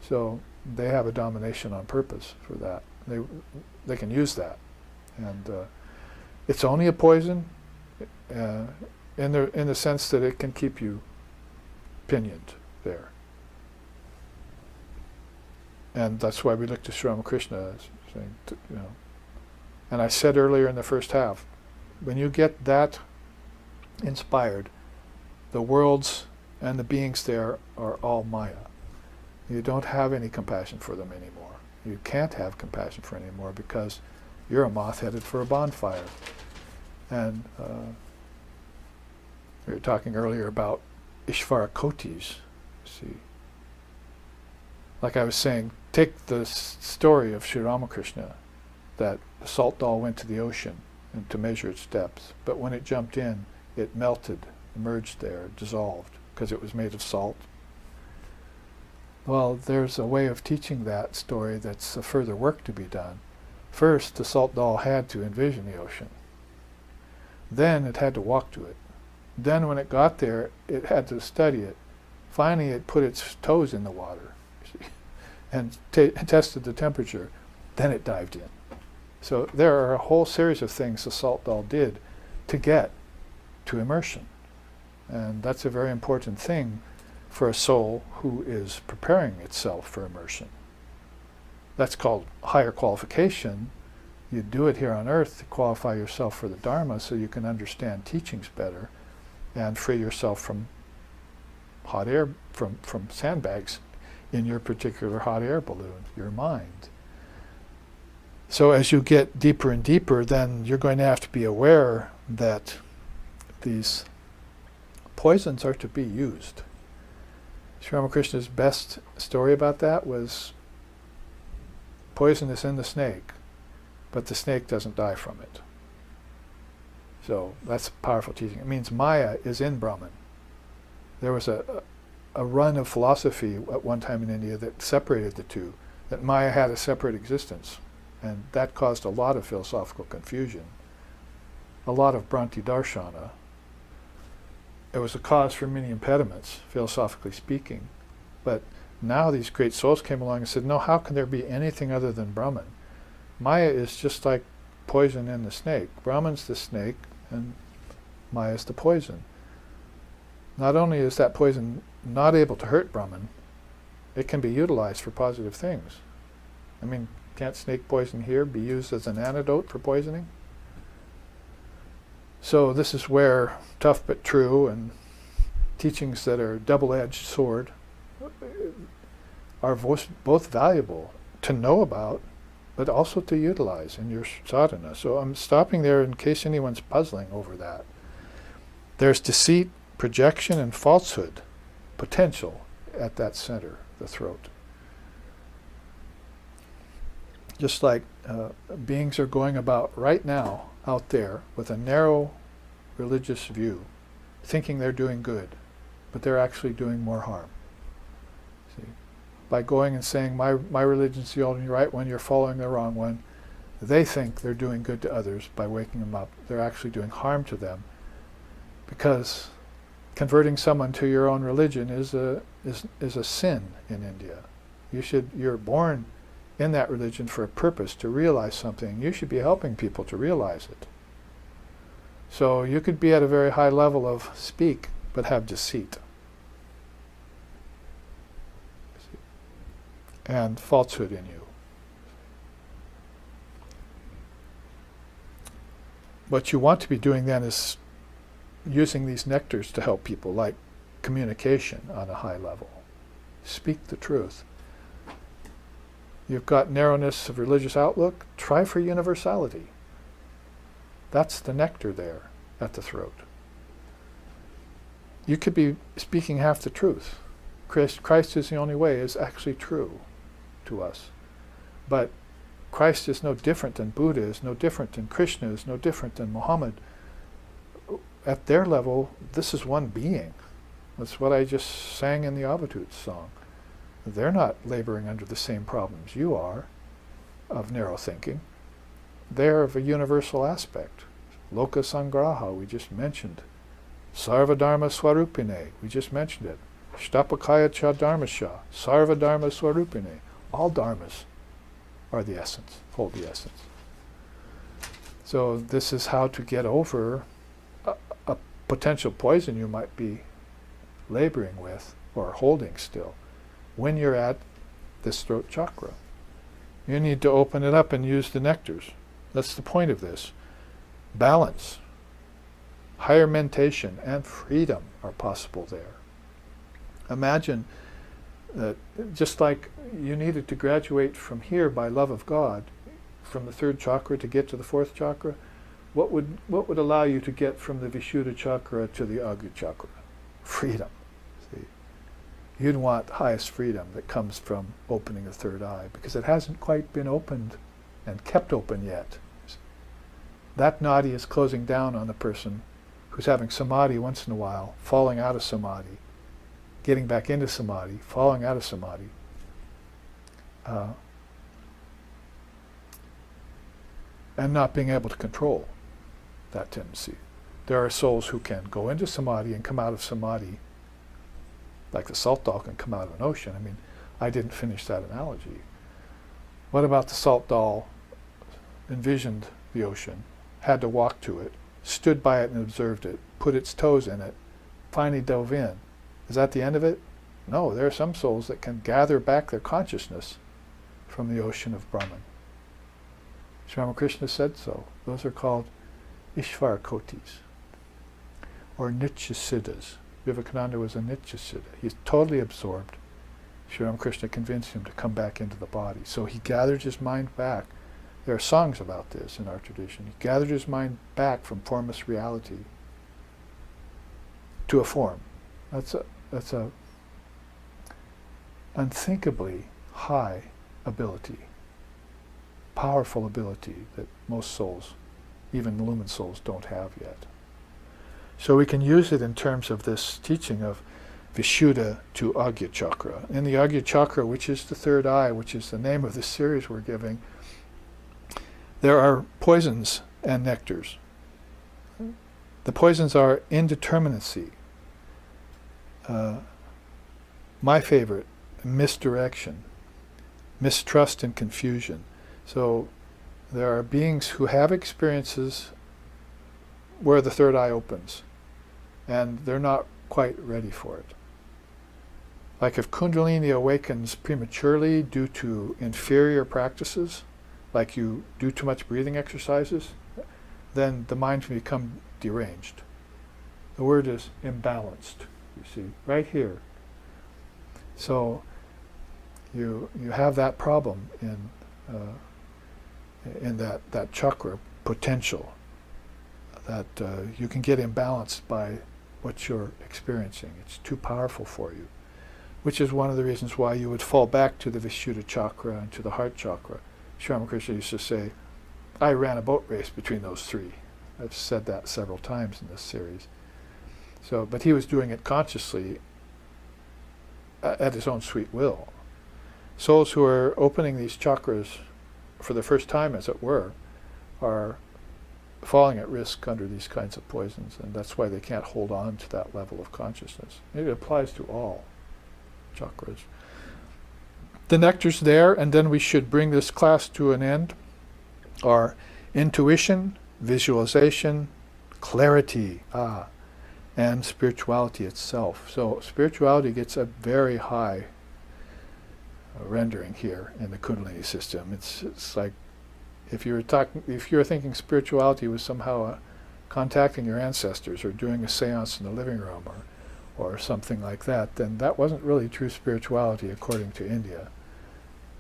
So they have a domination on purpose for that. They can use that. And it's only a poison in the sense that it can keep you pinioned there. And that's why we look to Sri Ramakrishna as saying, and I said earlier in the first half, when you get that inspired, the worlds and the beings there are all Maya. You don't have any compassion for them anymore. You can't have compassion for anymore because you're a moth headed for a bonfire. And we were talking earlier about Ishvara Kotis. See, like I was saying, take the story of Sri Ramakrishna, that the salt doll went to the ocean and to measure its depth, but when it jumped in, it melted, emerged there, dissolved, because it was made of salt. Well, there's a way of teaching that story that's a further work to be done. First, the salt doll had to envision the ocean. Then it had to walk to it. Then when it got there, it had to study it. Finally, it put its toes in the water and tested the temperature. Then it dived in. So there are a whole series of things the salt doll did to get to immersion. And that's a very important thing for a soul who is preparing itself for immersion. That's called higher qualification. You do it here on earth to qualify yourself for the Dharma so you can understand teachings better and free yourself from hot air, from sandbags in your particular hot air balloon, your mind. So as you get deeper and deeper, then you're going to have to be aware that these poisons are to be used. Sri Ramakrishna's best story about that was poison is in the snake, but the snake doesn't die from it. So that's powerful teaching. It means Maya is in Brahman. There was a run of philosophy at one time in India that separated the two, that Maya had a separate existence, and that caused a lot of philosophical confusion, a lot of Bhranti Darshana. It was a cause for many impediments, philosophically speaking. But now these great souls came along and said, no, how can there be anything other than Brahman? Maya is just like poison in the snake. Brahman's the snake, and Maya's the poison. Not only is that poison not able to hurt Brahman, it can be utilized for positive things. I mean, can't snake poison here be used as an antidote for poisoning? So this is where tough but true and teachings that are double-edged sword are both valuable to know about, but also to utilize in your sadhana. So I'm stopping there in case anyone's puzzling over that. There's deceit, projection, and falsehood potential at that center, the throat. Just like beings are going about right now out there with a narrow religious view, thinking they're doing good, but they're actually doing more harm. See? By going and saying, my religion's the only right one, you're following the wrong one, they think they're doing good to others by waking them up. They're actually doing harm to them, because converting someone to your own religion is a sin in India. You're born in that religion for a purpose, to realize something. You should be helping people to realize it. So you could be at a very high level of speak, but have deceit and falsehood in you. What you want to be doing then is using these nectars to help people, like communication on a high level. Speak the truth. You've got narrowness of religious outlook, try for universality. That's the nectar there at the throat. You could be speaking half the truth. Christ is the only way is actually true to us. But Christ is no different than Buddha, is no different than Krishna, is no different than Muhammad. At their level, this is one being. That's what I just sang in the Avadhuta song. They're not laboring under the same problems you are of narrow thinking. They're of a universal aspect. Loka Sangraha, we just mentioned. Sarva Dharma Swarupine, we just mentioned it. Shtapakaya Cha Dharmasha, Sarva Dharma Swarupine. All dharmas are the essence, hold the essence. So this is how to get over a potential poison you might be laboring with or holding still when you're at this throat chakra. You need to open it up and use the nectars. That's the point of this. Balance, higher mentation, and freedom are possible there. Imagine that just like you needed to graduate from here by love of God, from the third chakra to get to the fourth chakra, what would allow you to get from the Vishuddha chakra to the Ajna Chakra? Freedom. See, you'd want highest freedom that comes from opening the third eye, because it hasn't quite been opened and kept open yet. That nadi is closing down on the person who's having samadhi once in a while, falling out of samadhi, getting back into samadhi, falling out of samadhi. And not being able to control that tendency. There are souls who can go into samadhi and come out of samadhi like the salt doll can come out of an ocean. I mean, I didn't finish that analogy. What about the salt doll envisioned the ocean, had to walk to it, stood by it and observed it, put its toes in it, finally dove in? Is that the end of it? No, there are some souls that can gather back their consciousness from the ocean of Brahman. Sri Ramakrishna said so. Those are called Ishvara Kotis, or Nityasiddhas. Vivekananda was a Nityasiddha. He's totally absorbed. Sri Ramakrishna convinced him to come back into the body. So he gathered his mind back. There are songs about this in our tradition. He gathered his mind back from formless reality to a form. That's a unthinkably high ability, powerful ability that most souls, even lumen souls, don't have yet. So we can use it in terms of this teaching of Vishuddha to Ajna Chakra. In the Ajna Chakra, which is the third eye, which is the name of the series we're giving, there are poisons and nectars. The poisons are indeterminacy. My favorite, misdirection, mistrust and confusion. So there are beings who have experiences where the third eye opens, and they're not quite ready for it. Like if Kundalini awakens prematurely due to inferior practices, like you do too much breathing exercises, then the mind can become deranged. The word is imbalanced, you see, right here. So you have that problem in that chakra potential, that you can get imbalanced by what you're experiencing. It's too powerful for you, which is one of the reasons why you would fall back to the Vishuddha chakra and to the heart chakra. Sri Ramakrishna used to say, I ran a boat race between those three. I've said that several times in this series. So, but he was doing it consciously at his own sweet will. Souls who are opening these chakras for the first time, as it were, are falling at risk under these kinds of poisons, and that's why they can't hold on to that level of consciousness. It applies to all chakras. The nectar's there, and then we should bring this class to an end, are intuition, visualization, clarity, and spirituality itself. So spirituality gets a very high rendering here in the Kundalini system. It's like if you were thinking spirituality was somehow contacting your ancestors or doing a seance in the living room or something like that, then that wasn't really true spirituality according to India.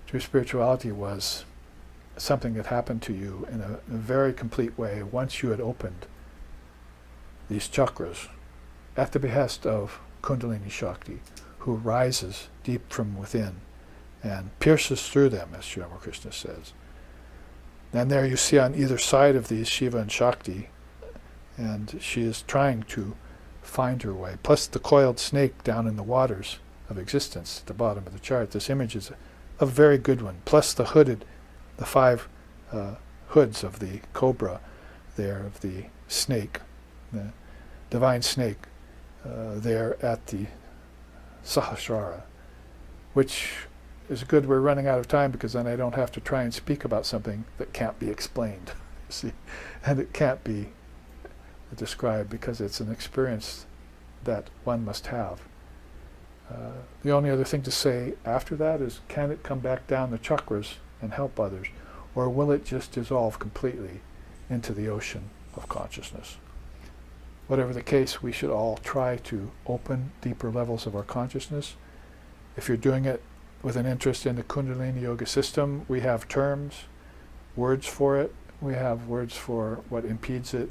True spirituality was something that happened to you in a very complete way once you had opened these chakras at the behest of Kundalini Shakti, who rises deep from within and pierces through them, as Sri Krishna says. And there you see on either side of these Shiva and Shakti, and she is trying to find her way. Plus the coiled snake down in the waters of existence at the bottom of the chart. This image is a very good one. Plus the five hoods of the cobra there, of the snake, the divine snake, there at the Sahasrara, which is good. We're running out of time because then I don't have to try and speak about something that can't be explained, see, and it can't be described because it's an experience that one must have. The only other thing to say after that is, can it come back down the chakras and help others, or will it just dissolve completely into the ocean of consciousness? Whatever the case, we should all try to open deeper levels of our consciousness. If you're doing it with an interest in the Kundalini Yoga system, we have terms, words for it. We have words for what impedes it.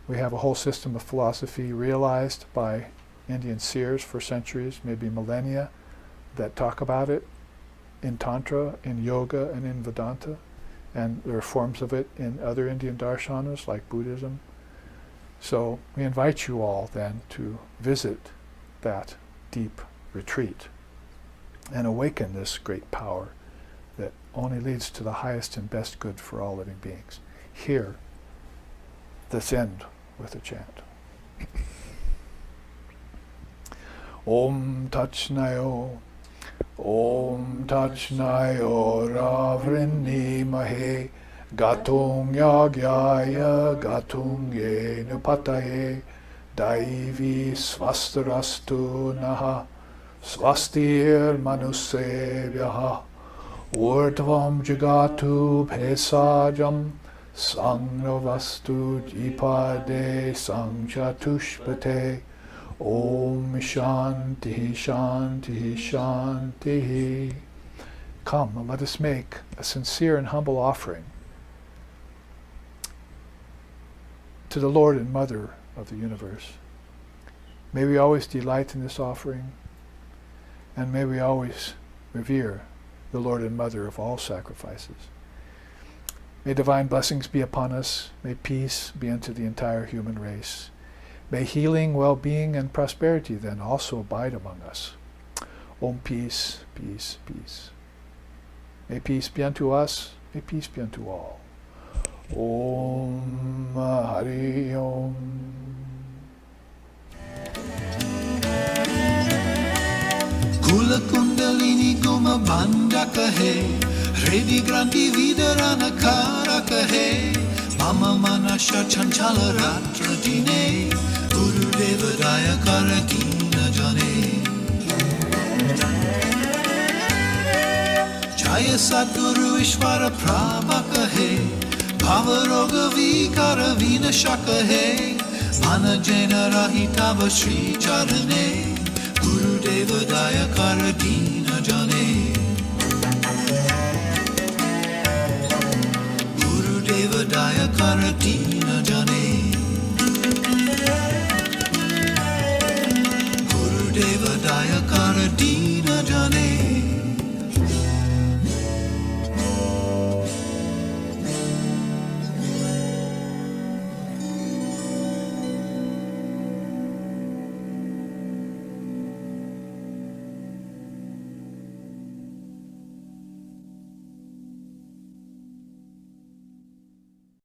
We have a whole system of philosophy realized by Indian seers for centuries, maybe millennia, that talk about it in Tantra, in Yoga, and in Vedanta. And there are forms of it in other Indian darshanas like Buddhism. So we invite you all then to visit that deep retreat and awaken this great power that only leads to the highest and best good for all living beings. Here, let's end with a chant. Om Tachnayo, Om Tachnayo Ravrinni Mahe, Gatung Yagyaya Gatung Yenu Pataye, Daivi Swastarastu Naha, Swastir Manusevyaha, Urdhvam Jagatu Bhesajam, Sangnovastu Jipade Sangchatushpate, Om Shanti Shanti Shanti. Come, let us make a sincere and humble offering to the Lord and Mother of the universe. May we always delight in this offering, and may we always revere the Lord and Mother of all sacrifices. May divine blessings be upon us. May peace be unto the entire human race. May healing, well-being, and prosperity then also abide among us. Om peace, peace, peace. May peace be unto us. May peace be unto all. Om Hari Om. Kula Kundalini Guma Banda Kahe, Redi Grandi Vidarana Kara Kahe, Mama Manasha Chanchala Ratra Dine, Guru Devadaya Karadina Jane. Jaya Sadguru Ishvara Prabha Kahe, Bhavaroga Vikara Vina Shakahe, Mana Jena Rahitava Shri Charane, Guru Devadaya Karadina Jane. Guru Devadaya Karadina Jane. Guru Devadaya Karadina Jane.